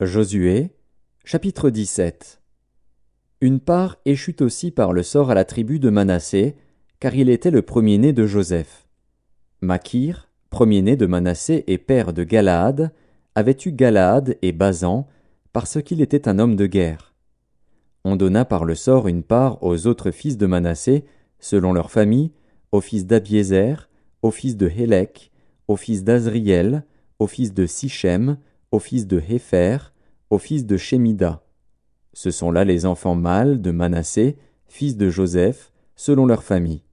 Josué, chapitre 17. Une part échut aussi par le sort à la tribu de Manassé, car il était le premier-né de Joseph. Makir, premier-né de Manassé et père de Galaad, avait eu Galaad et Basan, parce qu'il était un homme de guerre. On donna par le sort une part aux autres fils de Manassé, selon leur famille, aux fils d'Abiézer, aux fils de Hélek, aux fils d'Azriel, aux fils de Sichem, aux fils de Hépher, aux fils de Shemida. Ce sont là les enfants mâles de Manassé, fils de Joseph, selon leur famille.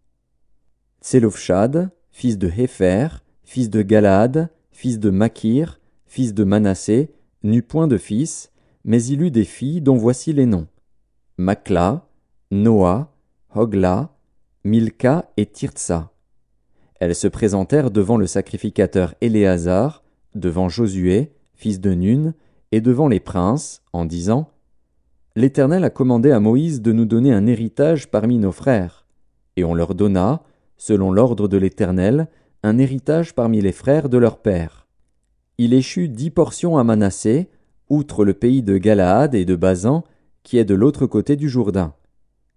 Tselofshad, fils de Hépher, fils de Galaad, fils de Makir, fils de Manassé, n'eut point de fils, mais il eut des filles dont voici les noms. Makla, Noa, Hogla, Milka et Tirtsa. Elles se présentèrent devant le sacrificateur Éléazar, devant Josué, fils de Nun, et devant les princes, en disant « L'Éternel a commandé à Moïse de nous donner un héritage parmi nos frères. » Et on leur donna, selon l'ordre de l'Éternel, un héritage parmi les frères de leur père. Il échut 10 portions à Manassé, outre le pays de Galaad et de Basan, qui est de l'autre côté du Jourdain.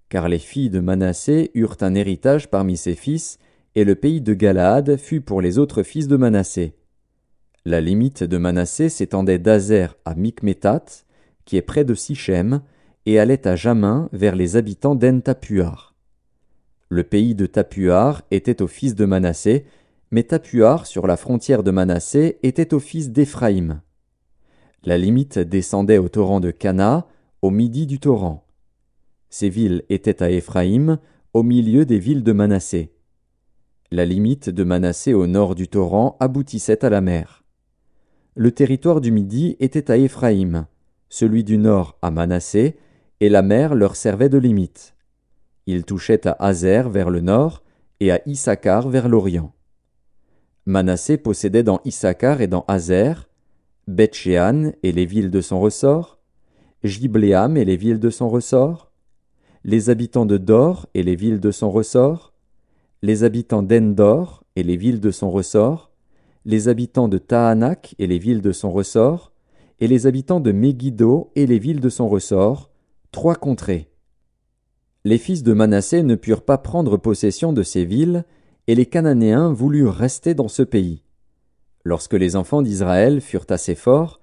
Car les filles de Manassé eurent un héritage parmi ses fils, et le pays de Galaad fut pour les autres fils de Manassé. La limite de Manassé s'étendait d'Azer à Mikmétat, qui est près de Sichem, et allait à Jamin vers les habitants d'En-Tapuar. Le pays de Tapuar était aux fils de Manassé, mais Tapuar, sur la frontière de Manassé, était aux fils d'Éphraïm. La limite descendait au torrent de Cana, au midi du torrent. Ces villes étaient à Éphraïm, au milieu des villes de Manassé. La limite de Manassé au nord du torrent aboutissait à la mer. Le territoire du midi était à Éphraïm, celui du nord à Manassé, et la mer leur servait de limite. Il touchait à Azer vers le nord et à Issachar vers l'orient. Manassé possédait dans Issachar et dans Azer, Beth-Shean et les villes de son ressort, Jibléam et les villes de son ressort, les habitants de Dor et les villes de son ressort, les habitants d'Endor et les villes de son ressort, les habitants de Tahanak et les villes de son ressort, et les habitants de Megiddo et les villes de son ressort, 3 contrées. Les fils de Manassé ne purent pas prendre possession de ces villes, et les Cananéens voulurent rester dans ce pays. Lorsque les enfants d'Israël furent assez forts,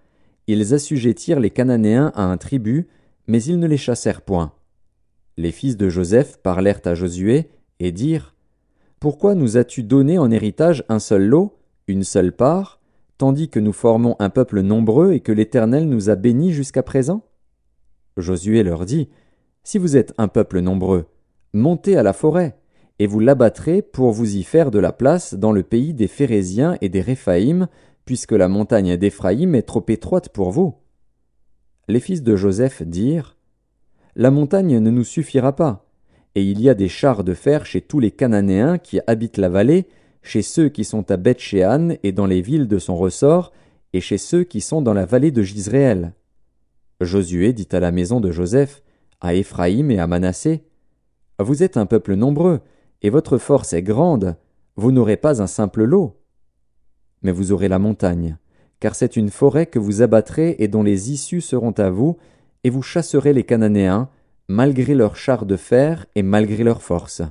ils assujettirent les Cananéens à un tribut, mais ils ne les chassèrent point. Les fils de Joseph parlèrent à Josué et dirent « Pourquoi nous as-tu donné en héritage un seul lot, une seule part, tandis que nous formons un peuple nombreux et que l'Éternel nous a bénis jusqu'à présent ?» Josué leur dit « Si vous êtes un peuple nombreux, montez à la forêt, et vous l'abattrez pour vous y faire de la place dans le pays des Phéréziens et des Réphaïm, puisque la montagne d'Éphraïm est trop étroite pour vous. » Les fils de Joseph dirent « La montagne ne nous suffira pas, et il y a des chars de fer chez tous les Cananéens qui habitent la vallée, chez ceux qui sont à Beth-Shean et dans les villes de son ressort, et chez ceux qui sont dans la vallée de Jizréel. » Josué dit à la maison de Joseph, à Éphraïm et à Manassé, « Vous êtes un peuple nombreux, et votre force est grande, vous n'aurez pas un simple lot. Mais vous aurez la montagne, car c'est une forêt que vous abattrez et dont les issues seront à vous, et vous chasserez les Cananéens, malgré leurs chars de fer et malgré leur force. »